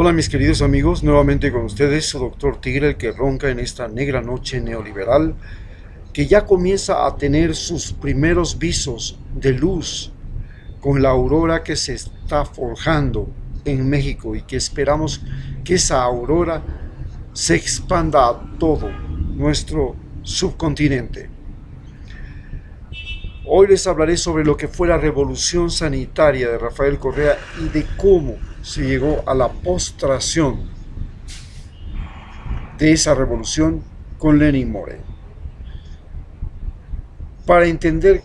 Hola mis queridos amigos, nuevamente con ustedes su doctor Tigre, el que ronca en esta negra noche neoliberal, que ya comienza a tener sus primeros visos de luz con la aurora que se está forjando en México y que esperamos que esa aurora se expanda a todo nuestro subcontinente. Hoy les hablaré sobre lo que fue la revolución sanitaria de Rafael Correa y de cómo se llegó a la postración de esa revolución con Lenin Moreno. Para entender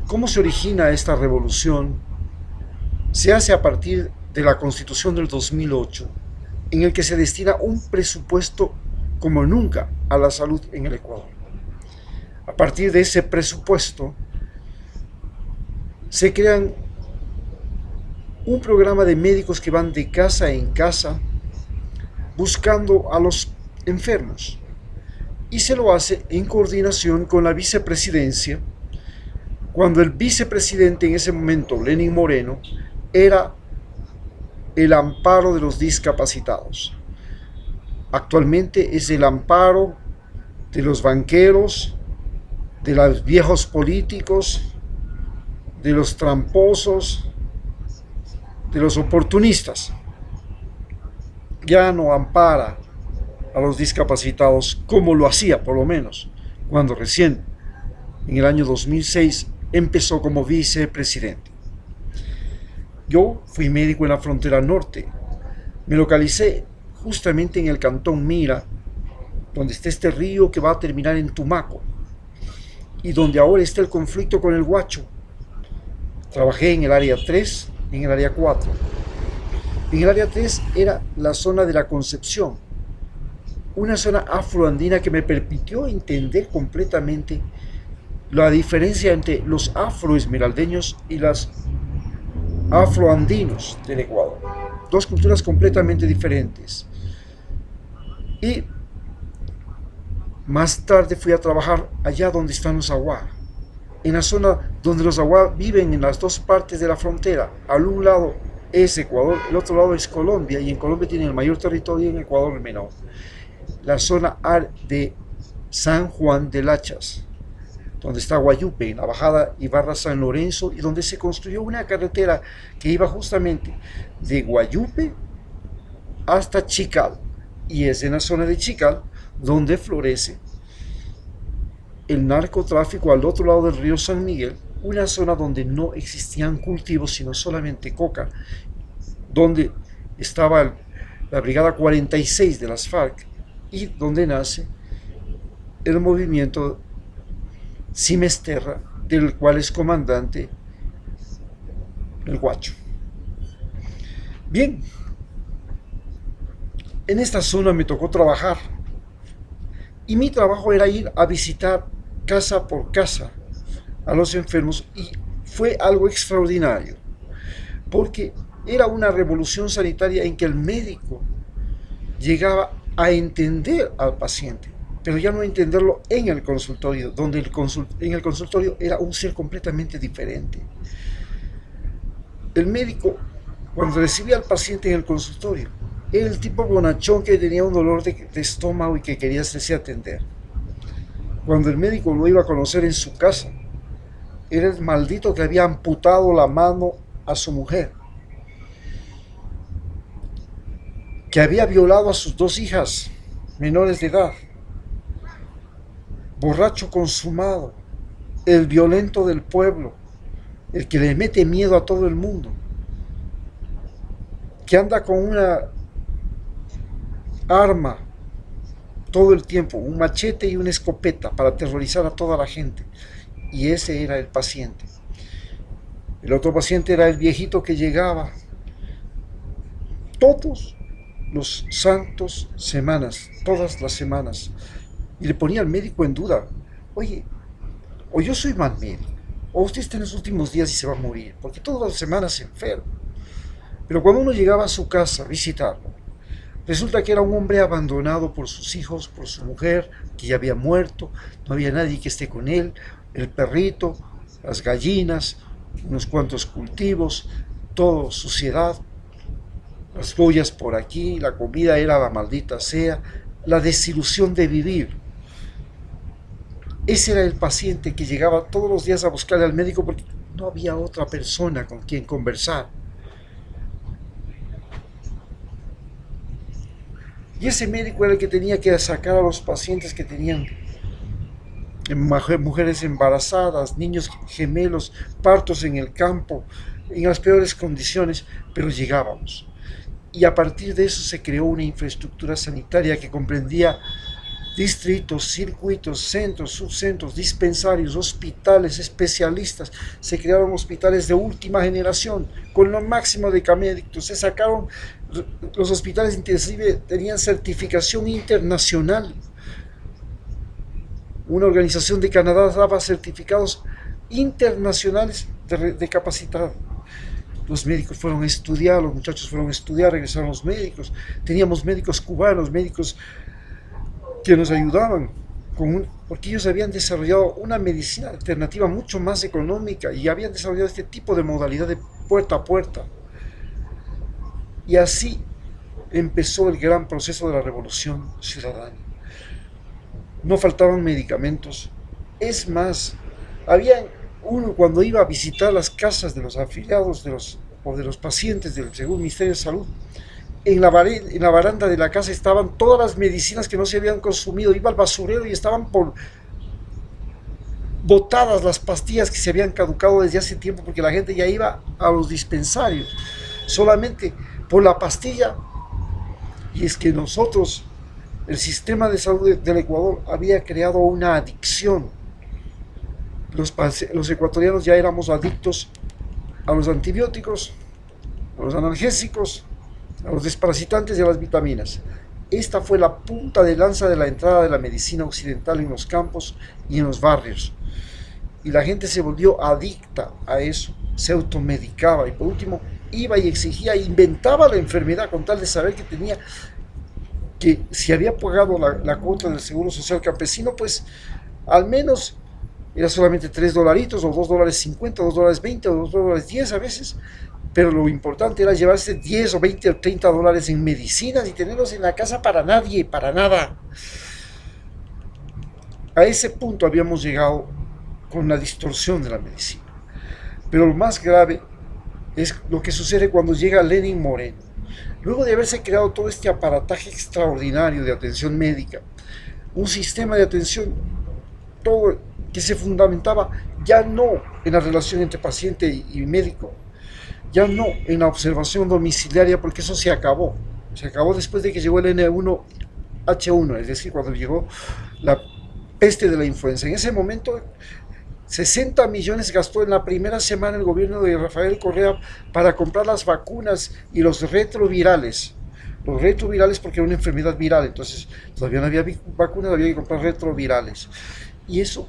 cómo se origina esta revolución, se hace a partir de la Constitución del 2008, en el que se destina un presupuesto como nunca a la salud en el Ecuador. A partir de ese presupuesto, se crean un programa de médicos que van de casa en casa buscando a los enfermos. Y se lo hace en coordinación con la vicepresidencia, cuando el vicepresidente en ese momento, Lenin Moreno, era el amparo de los discapacitados. Actualmente es el amparo de los banqueros, de los viejos políticos, de los tramposos, de los oportunistas. Ya no ampara a los discapacitados como lo hacía, por lo menos, cuando recién, en el año 2006, empezó como vicepresidente. Yo fui médico en la frontera norte. Me localicé justamente en el cantón Mira, donde está este río que va a terminar en Tumaco, y donde ahora está el conflicto con el Huacho. Trabajé en el área 3, en el área 4. En el área 3 era la zona de la Concepción, una zona afroandina que me permitió entender completamente la diferencia entre los afroesmeraldeños y los afroandinos del Ecuador. Dos culturas completamente diferentes. Y más tarde fui a trabajar allá donde están los Aguá, en la zona donde los Aguá viven en las dos partes de la frontera. Al un lado es Ecuador, el otro lado es Colombia, y en Colombia tienen el mayor territorio y en Ecuador el menor. La zona de San Juan de Lachas, donde está Guayupe, en la bajada Ibarra-San Lorenzo, y donde se construyó una carretera que iba justamente de Guayupe hasta Chical, y es en la zona de Chical donde florece el narcotráfico al otro lado del río San Miguel, una zona donde no existían cultivos sino solamente coca, donde estaba la Brigada 46 de las FARC y donde nace el movimiento Simesterra, del cual es comandante el Guacho. Bien, en esta zona me tocó trabajar, y mi trabajo era ir a visitar casa por casa a los enfermos, y fue algo extraordinario, porque era una revolución sanitaria en que el médico llegaba a entender al paciente, pero ya no a entenderlo en el consultorio, donde en el consultorio era un ser completamente diferente. El médico, cuando recibía al paciente en el consultorio, era el tipo bonachón que tenía un dolor de estómago y que quería hacerse atender. Cuando el médico lo iba a conocer en su casa, era el maldito que había amputado la mano a su mujer, que había violado a sus dos hijas menores de edad, borracho consumado, el violento del pueblo, el que le mete miedo a todo el mundo, que anda con una arma todo el tiempo, un machete y una escopeta para aterrorizar a toda la gente. Y ese era el paciente. El otro paciente era el viejito que llegaba todos los santos semanas, todas las semanas, y le ponía al médico en duda: oye, o yo soy mal médico, o usted está en los últimos días y se va a morir, porque todas las semanas se enferma. Pero cuando uno llegaba a su casa a visitarlo, resulta que era un hombre abandonado por sus hijos, por su mujer, que ya había muerto, no había nadie que esté con él, el perrito, las gallinas, unos cuantos cultivos, todo suciedad. las joyas por aquí, la comida era la maldita sea, la desilusión de vivir. Ese era el paciente que llegaba todos los días a buscarle al médico porque no había otra persona con quien conversar. Y ese médico era el que tenía que sacar a los pacientes que tenían mujeres embarazadas, niños gemelos, partos en el campo, en las peores condiciones, pero llegábamos. Y a partir de eso se creó una infraestructura sanitaria que comprendía distritos, circuitos, centros, subcentros, dispensarios, hospitales, especialistas. Se crearon hospitales de última generación con lo máximo de médicos. Se sacaron los hospitales, inclusive tenían certificación internacional. Una organización de Canadá daba certificados internacionales de capacidad. Los médicos fueron a estudiar, los muchachos fueron a estudiar, regresaron los médicos. Teníamos médicos cubanos, médicos que nos ayudaban, porque ellos habían desarrollado una medicina alternativa mucho más económica y habían desarrollado este tipo de modalidad de puerta a puerta. Y así empezó el gran proceso de la revolución ciudadana. No faltaban medicamentos. Es más, uno cuando iba a visitar las casas de los afiliados o de los pacientes del Seguro Ministerio de Salud, en la baranda de la casa estaban todas las medicinas que no se habían consumido. Iba al basurero y estaban botadas las pastillas que se habían caducado desde hace tiempo, porque la gente ya iba a los dispensarios solamente por la pastilla. Y es que nosotros, el sistema de salud del Ecuador había creado una adicción. Los ecuatorianos ya éramos adictos a los antibióticos, a los analgésicos, a los desparasitantes y a las vitaminas. Esta fue la punta de lanza de la entrada de la medicina occidental en los campos y en los barrios. Y la gente se volvió adicta a eso, se automedicaba y por último iba y exigía, inventaba la enfermedad con tal de saber que si había pagado la cuota del Seguro Social Campesino, pues al menos era solamente $3 o $2.50, $2.20 o $2.10 a veces, pero lo importante era llevarse 10 o 20 o 30 dólares en medicinas y tenerlos en la casa para nadie, para nada. A ese punto habíamos llegado con la distorsión de la medicina. Pero lo más grave es lo que sucede cuando llega Lenin Moreno. Luego de haberse creado todo este aparataje extraordinario de atención médica, un sistema de atención todo que se fundamentaba ya no en la relación entre paciente y médico, ya no en la observación domiciliaria, porque eso se acabó después de que llegó el N1H1, es decir, cuando llegó la peste de la influenza. En ese momento 60 millones gastó en la primera semana el gobierno de Rafael Correa para comprar las vacunas y los retrovirales. Los retrovirales porque era una enfermedad viral, entonces todavía no había vacunas, había que comprar retrovirales. Y eso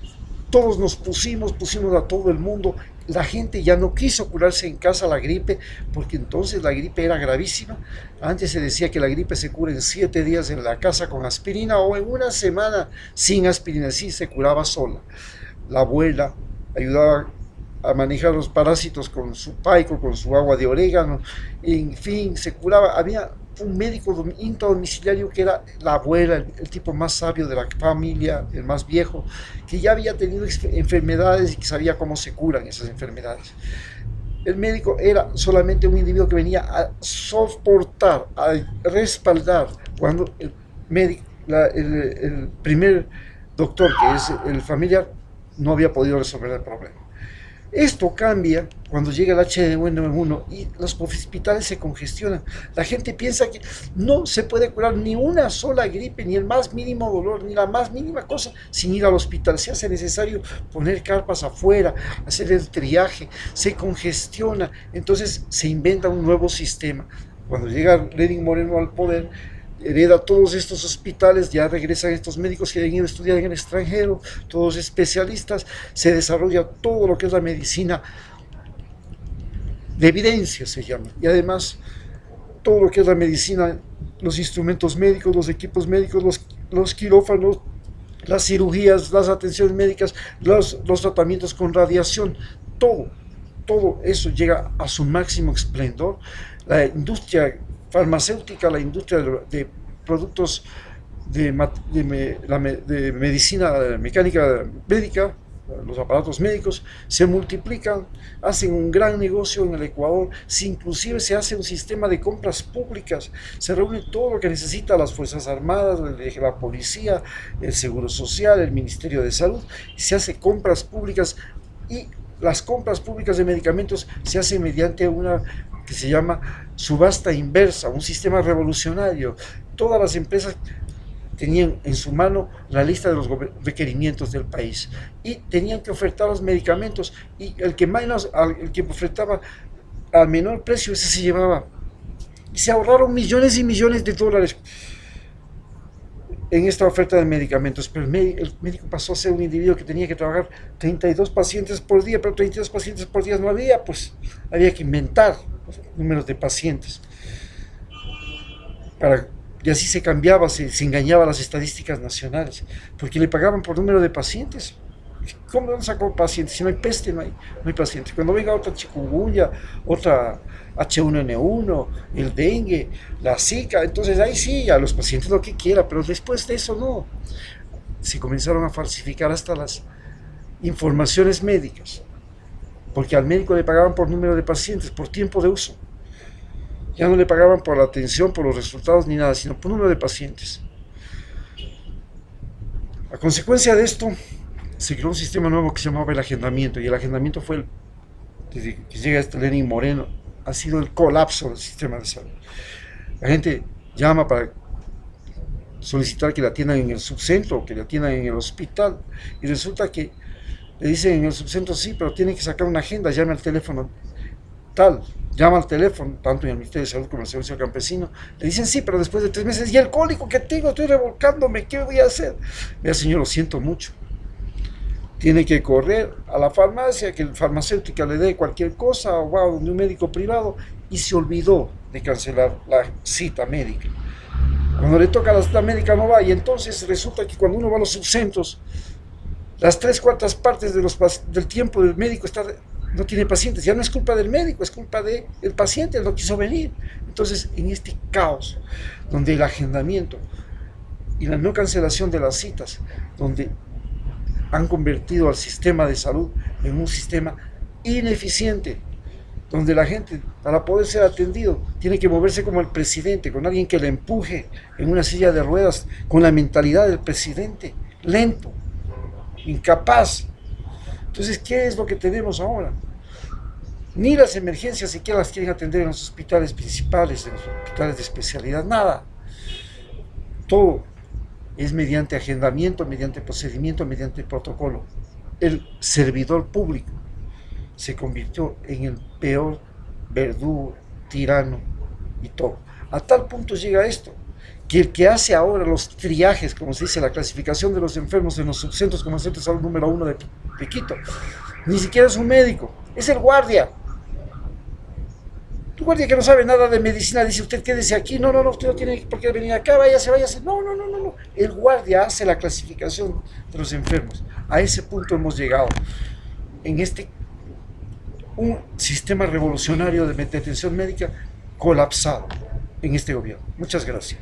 todos nos pusimos a todo el mundo. La gente ya no quiso curarse en casa la gripe, porque entonces la gripe era gravísima. Antes se decía que la gripe se cura en 7 días en la casa con aspirina o en una semana sin aspirina, sí se curaba sola. La abuela ayudaba a manejar los parásitos con su paico, con su agua de orégano, en fin, se curaba. Había un médico intradomiciliario que era la abuela, el tipo más sabio de la familia, el más viejo, que ya había tenido enfermedades y que sabía cómo se curan esas enfermedades. El médico era solamente un individuo que venía a soportar, a respaldar cuando el médico, el primer doctor, que es el familiar, no había podido resolver el problema. Esto cambia cuando llega el H1N1 y los hospitales se congestionan. La gente piensa que no se puede curar ni una sola gripe, ni el más mínimo dolor, ni la más mínima cosa sin ir al hospital. Se hace necesario poner carpas afuera, hacer el triaje, se congestiona, entonces se inventa un nuevo sistema. Cuando llega Lenin Moreno al poder, hereda todos estos hospitales, ya regresan estos médicos que han ido a estudiar en el extranjero, todos especialistas, se desarrolla todo lo que es la medicina de evidencia, se llama, y además todo lo que es la medicina, los instrumentos médicos, los equipos médicos, los quirófanos, las cirugías, las atenciones médicas, los tratamientos con radiación, todo eso llega a su máximo esplendor. La industria farmacéutica, la industria de productos de medicina mecánica médica, los aparatos médicos, se multiplican, hacen un gran negocio en el Ecuador, inclusive se hace un sistema de compras públicas, se reúne todo lo que necesita las Fuerzas Armadas, la policía, el Seguro Social, el Ministerio de Salud, se hace compras públicas y las compras públicas de medicamentos se hacen mediante una que se llama subasta inversa, un sistema revolucionario. Todas las empresas tenían en su mano la lista de los requerimientos del país y tenían que ofertar los medicamentos, y el que ofertaba al menor precio, ese se llevaba. Y se ahorraron millones y millones de dólares en esta oferta de medicamentos, pero el médico pasó a ser un individuo que tenía que trabajar 32 pacientes por día, pero 32 pacientes por día no había, pues había que inventar números de pacientes y así se cambiaba, se engañaba las estadísticas nacionales, porque le pagaban por número de pacientes. ¿Cómo no sacó pacientes? Si no hay peste, no hay pacientes. Cuando venga otra chikungunya, otra H1N1, el dengue, la Zika, entonces ahí sí, a los pacientes lo que quiera, pero después de eso no. Se comenzaron a falsificar hasta las informaciones médicas, porque al médico le pagaban por número de pacientes, por tiempo de uso. Ya no le pagaban por la atención, por los resultados ni nada, sino por número de pacientes. A consecuencia de esto, se creó un sistema nuevo que se llamaba el agendamiento, y el agendamiento fue, desde que llega Lenín Moreno, ha sido el colapso del sistema de salud. La gente llama para solicitar que la atiendan en el subcentro, que la atiendan en el hospital, y resulta que le dicen en el subcentro sí, pero tiene que sacar una agenda, llame al teléfono tal, llama al teléfono, tanto en el Ministerio de Salud como en el Servicio Campesino, le dicen sí, pero después de 3 meses, y el cólico que tengo, estoy revolcándome, ¿qué voy a hacer? Vea, señor, lo siento mucho, tiene que correr a la farmacia, que el farmacéutico le dé cualquier cosa, o va a donde un médico privado, y se olvidó de cancelar la cita médica. Cuando le toca la cita médica no va, y entonces resulta que cuando uno va a los subcentros, las 3/4 partes del tiempo del médico no tiene pacientes. Ya no es culpa del médico, es culpa del paciente, él no quiso venir. Entonces, en este caos, donde el agendamiento y la no cancelación de las citas, donde han convertido al sistema de salud en un sistema ineficiente, donde la gente, para poder ser atendido, tiene que moverse como el presidente, con alguien que le empuje en una silla de ruedas, con la mentalidad del presidente, lento, incapaz. Entonces, ¿qué es lo que tenemos ahora? Ni las emergencias siquiera las quieren atender en los hospitales principales, en los hospitales de especialidad, nada. Todo es mediante agendamiento, mediante procedimiento, mediante protocolo. El servidor público se convirtió en el peor verdugo, tirano y todo. A tal punto llega esto, que el que hace ahora los triajes, como se dice, la clasificación de los enfermos en los subcentros como el centro de salud número 1 de Quito, ni siquiera es un médico, es el guardia. El guardia que no sabe nada de medicina dice: usted quédese aquí, no, usted no tiene por qué venir acá, váyase. No. El guardia hace la clasificación de los enfermos. A ese punto hemos llegado en un sistema revolucionario de atención médica colapsado en este gobierno. Muchas gracias.